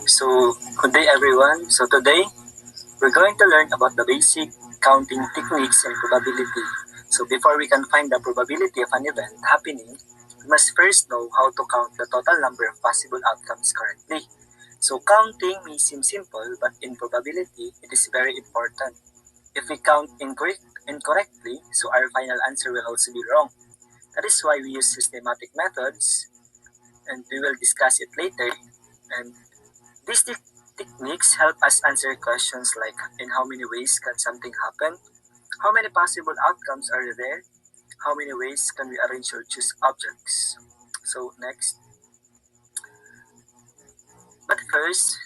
So, good day everyone. So today, we're going to learn about the basic counting techniques and probability. So before we can find the probability of an event happening, we must first know how to count the total number of possible outcomes correctly. So counting may seem simple, but in probability, it is very important. If we count incorrectly, so our final answer will also be wrong. That is why we use systematic methods, and we will discuss it later. And these techniques help us answer questions like in how many ways can something happen? How many possible outcomes are there? How many ways can we arrange or choose objects? So next. But first,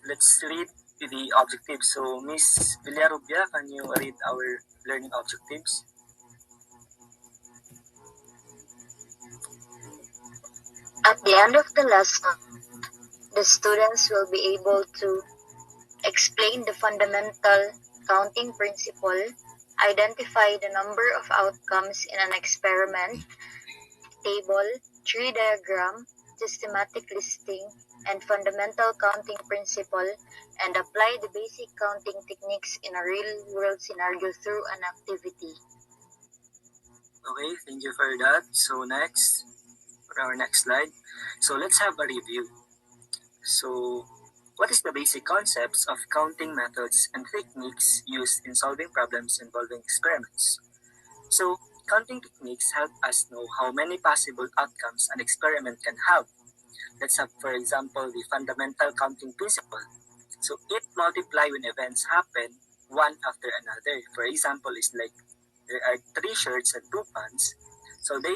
let's read the objectives. So Miss Villarubia, can you read our learning objectives? At the end of the lesson, the students will be able to explain the fundamental counting principle, identify the number of outcomes in an experiment, table, tree diagram, systematic listing, and fundamental counting principle, and apply the basic counting techniques in a real-world scenario through an activity. Okay, thank you for that. So next, for our next slide. So let's have a review. So what is the basic concepts of counting methods and techniques used in solving problems involving experiments? So counting techniques help us know how many possible outcomes an experiment can have. Let's have, for example, the fundamental counting principle. So it multiply when events happen one after another. For example, is like there are 3 shirts and 2 pants. So they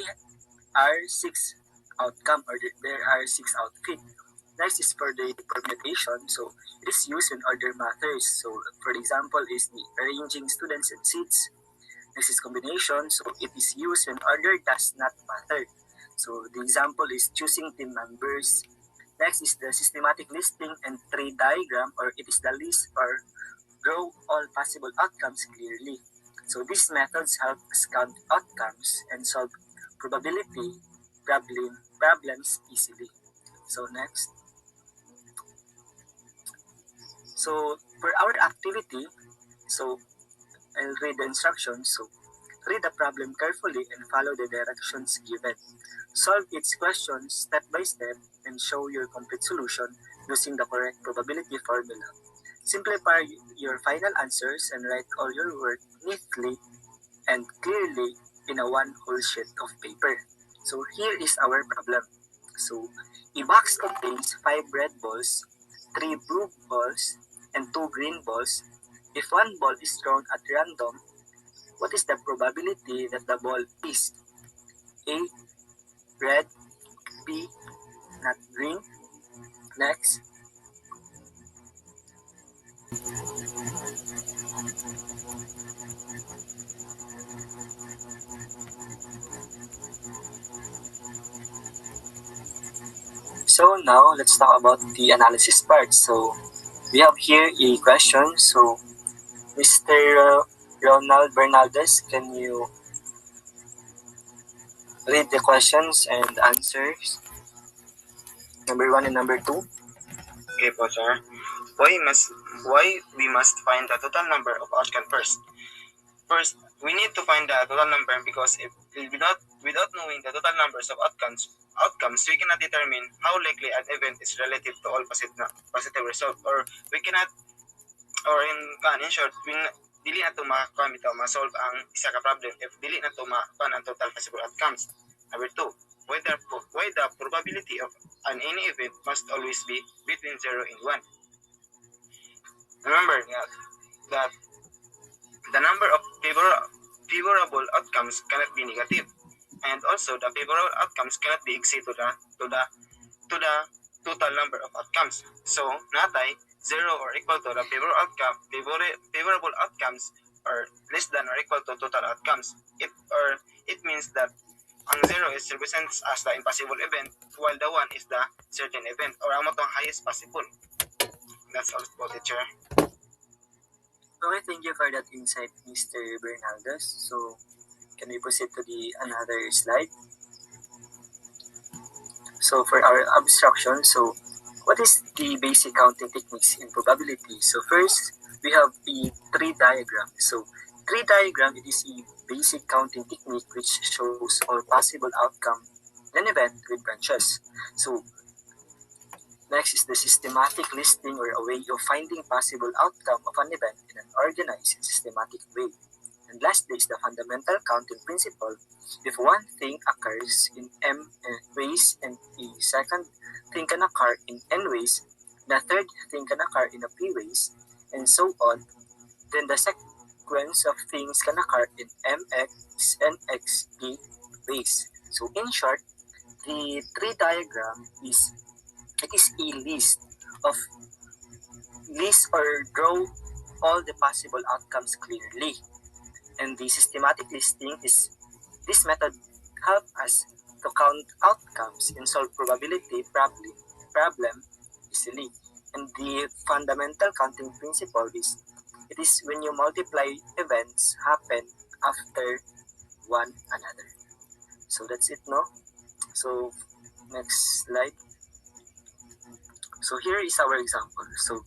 are 6 outcome, or there are 6 outfits. Next is for the permutation. So it is used in order matters. So for example is the arranging students in seats. Next is combination. So it is used when order does not matter. So the example is choosing team members. Next is the systematic listing and tree diagram, or it is the list or draw all possible outcomes clearly. So these methods help us count outcomes and solve probability problems easily. So next. So for our activity, so I'll read the instructions. So read the problem carefully and follow the directions given. Solve each question step by step and show your complete solution using the correct probability formula. Simplify your final answers and write all your work neatly and clearly in a one whole sheet of paper. So here is our problem. So a box contains 5 red balls, 3 blue balls, and 2 green balls. If one ball is thrown at random, what is the probability that the ball is A, red, B, not green? Next. So now let's talk about the analysis part. So we have here a question. So Mr. Ronald Bernaldez, can you read the questions and answers? Number 1 and number 2. Okay po, sir. Why we must find the total number of outcomes first? First, we need to find the total number because if without knowing the total numbers of outcomes, we cannot determine how likely an event is relative to all positive results, or we cannot, or in short, dili na to ma-solve ang isa ka problem if dili na to ma-pan ang total possible outcomes. Number 2, why the probability of any event must always be between 0 and 1. Remember that the number of favorable outcomes cannot be negative, and also the favorable outcomes cannot be exceed to the total number of outcomes. So natay 0 or equal to the favorable outcomes or less than or equal to total outcomes. It means that ang 0 is represents as the impossible event, while the 1 is the certain event, or amo tong highest possible. That's all po, teacher. Okay, thank you for that insight, Mr. Bernaldez. So can we proceed to the another slide? So for our abstraction, so what is the basic counting techniques in probability? So first, we have a tree diagram. So tree diagram, it is a basic counting technique which shows all possible outcome in an event with branches. So next is the systematic listing, or a way of finding possible outcome of an event in an organized and systematic way. And lastly is the fundamental counting principle. If one thing occurs in m ways and a second thing can occur in n ways, the third thing can occur in a p ways, and so on, then the sequence of things can occur in mx and xp ways. So in short, the tree diagram is a list or draw all the possible outcomes clearly. And the systematic listing is this method help us to count outcomes and solve probability problem easily. And the fundamental counting principle is it is when you multiply events happen after one another. So that's it, no? So next slide. So here is our example. So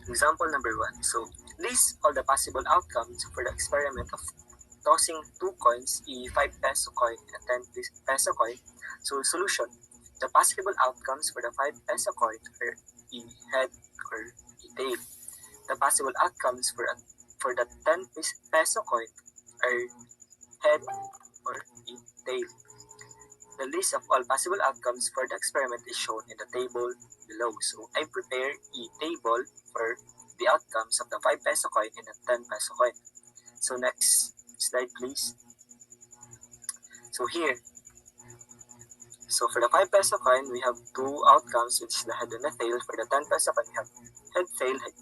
example number 1. So list all the possible outcomes for the experiment of tossing 2 coins, a 5 peso coin and a 10 peso coin. So solution. The possible outcomes for the 5 peso coin are a head or a tail. The possible outcomes for the 10 peso coin are head or a tail. The list of all possible outcomes for the experiment is shown in the table below. So I prepare a table for the outcomes of the 5 peso coin and the 10 peso coin. So next slide please. So here, so for the 5 peso coin, we have 2 outcomes, which is the head and the tail. For the 10 peso coin, we have head,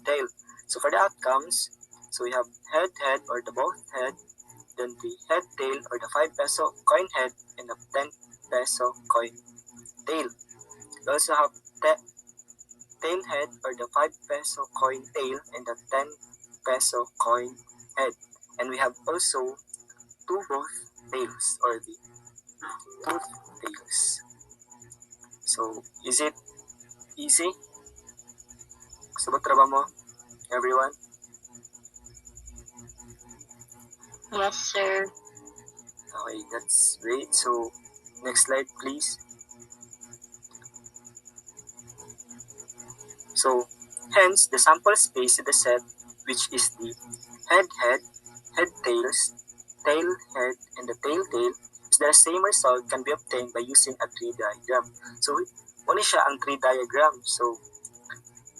tail. So for the outcomes, so we have head, or the both head, then the head, tail, or the 5 peso coin head, and the 10 peso coin tail. We also have tail head, or the 5 peso coin tail, and the 10 peso coin head. And we have also 2 both tails, or the tooth tails. So, is it easy? Sabot ra ba mo, everyone? Yes, sir. Okay, that's great. So, next slide, please. So, hence, the sample space in the set, which is the head, tails, tail, head, and the tail, is the same result can be obtained by using a tree diagram. So, muna siya ang tree diagram. So,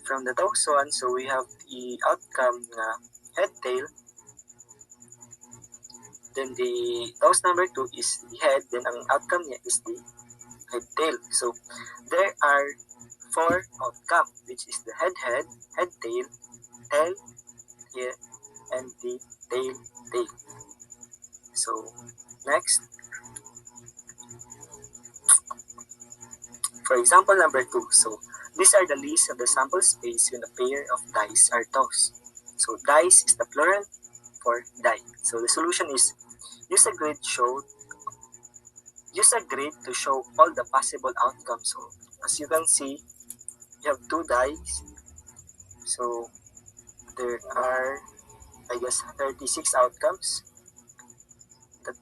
from the toes one, so we have the outcome na head, tail. Then the toes number 2 is the head. Then ang outcome niya is the head, tail. So, there are 4 outcome, which is the head, tail, here, and the tail. So, next. For example number 2, so these are the list of the sample space when a pair of dice are tossed. So, dice is the plural for die. So, the solution is use a grid to show all the possible outcomes. So, as you can see, you have 2 dice. So, there are, I guess, 36 outcomes that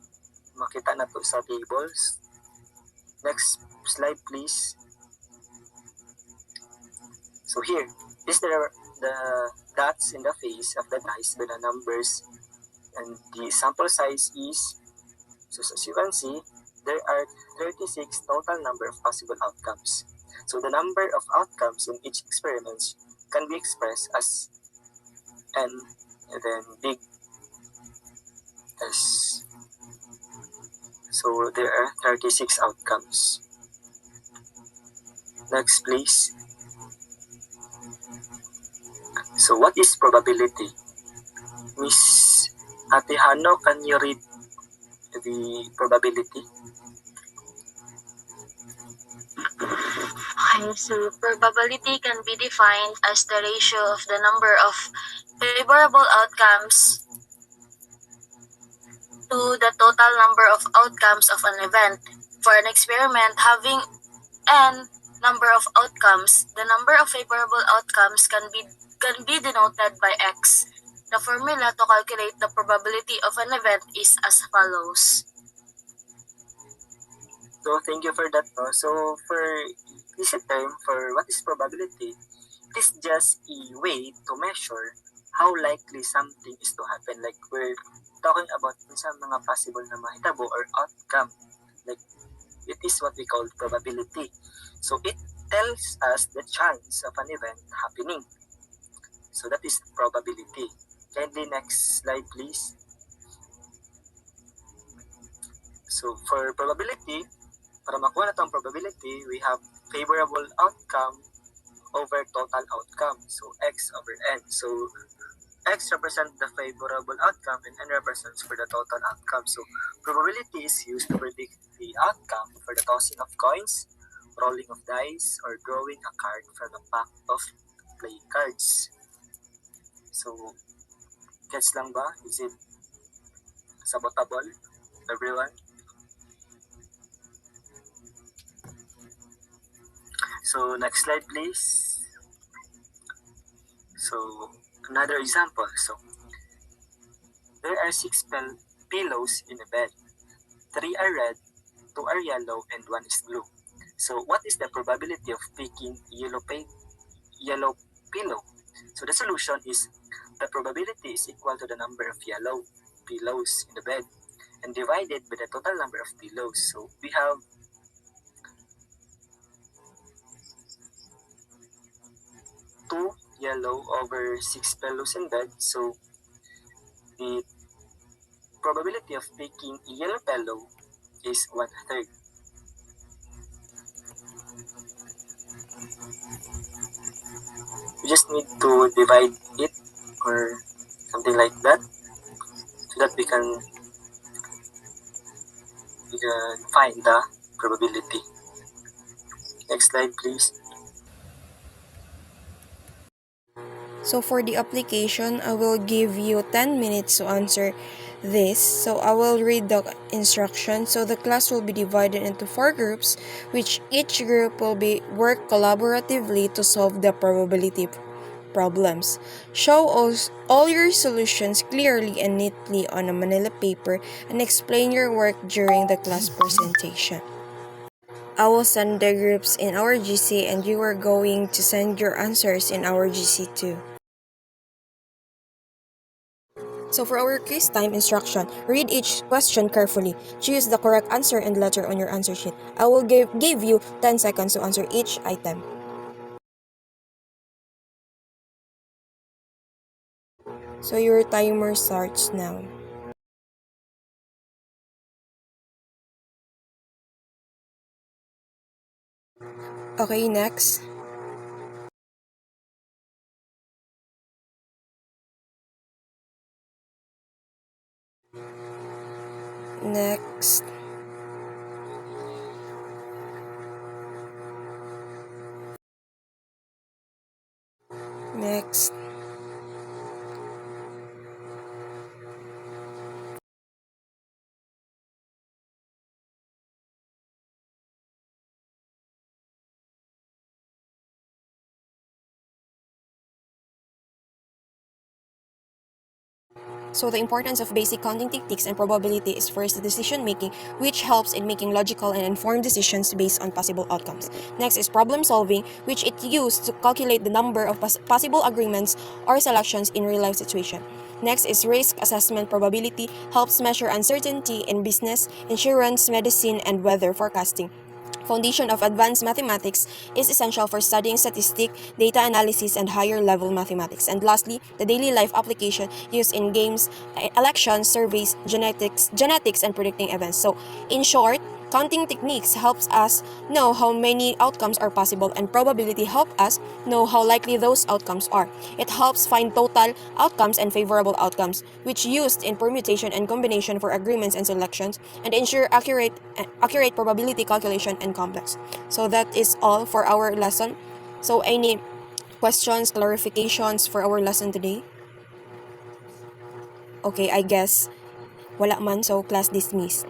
makita na to sa tables. Next slide, please. So here, these are the dots in the face of the dice with the numbers, and the sample size is, so as you can see, there are 36 total number of possible outcomes. So the number of outcomes in each experiment can be expressed as n and then big S. So there are 36 outcomes. Next, please. So what is probability? Miss Atihano, can you read the probability? Okay, so probability can be defined as the ratio of the number of favorable outcomes to the total number of outcomes of an event. For an experiment having and number of outcomes. The number of favorable outcomes can be denoted by X. The formula to calculate the probability of an event is as follows. So thank you for that. No? So for this term, for what is probability, it is just a way to measure how likely something is to happen. Like we're talking about sa mga possible na mahitabo or outcome. Like it is what we call probability. So it tells us the chance of an event happening. So that is probability. Kindly next slide please. So for probability, para makuha na itong probability, we have favorable outcome over total outcome. So X over N. So X represents the favorable outcome and N represents for the total outcome. So probability is used to predict the outcome for the tossing of coins, rolling of dice, or drawing a card from a pack of play cards. So, gets lang ba? Is it sabotable, everyone? So, next slide please. So, another example. So, there are 6 pillows in a bed. 3 are red, 2 are yellow, and 1 is blue. So, what is the probability of picking yellow pillow? So, the solution is the probability is equal to the number of yellow pillows in the bed and divided by the total number of pillows. So, we have 2 yellow over 6 pillows in bed. So, the probability of picking a yellow pillow is 1/3. We just need to divide it or something like that so that we can find the probability. Next slide please. So for the application, I will give you 10 minutes to answer this. So I will read the instructions. So the class will be divided into 4 groups, which each group will work collaboratively to solve the probability problems. Show all your solutions clearly and neatly on a manila paper and explain your work during the class presentation. I will send the groups in our GC and you are going to send your answers in our GC too. So for our quiz time instruction, read each question carefully. Choose the correct answer and letter on your answer sheet. I will give you 10 seconds to answer each item. So your timer starts now. Okay, next. Next. Next. So the importance of basic counting techniques and probability is first decision making, which helps in making logical and informed decisions based on possible outcomes. Next is problem solving, which it used to calculate the number of possible agreements or selections in real life situation. Next is risk assessment. Probability helps measure uncertainty in business, insurance, medicine, and weather forecasting. Foundation of advanced mathematics is essential for studying statistics, data analysis, and higher level mathematics. And lastly, the daily life application used in games, elections, surveys, genetics, and predicting events. So, in short, counting techniques helps us know how many outcomes are possible, and probability help us know how likely those outcomes are. It helps find total outcomes and favorable outcomes, which used in permutation and combination for agreements and selections, and ensure accurate probability calculation and complex. So that is all for our lesson. So any questions, clarifications for our lesson today? Okay, I guess wala man, so class dismissed.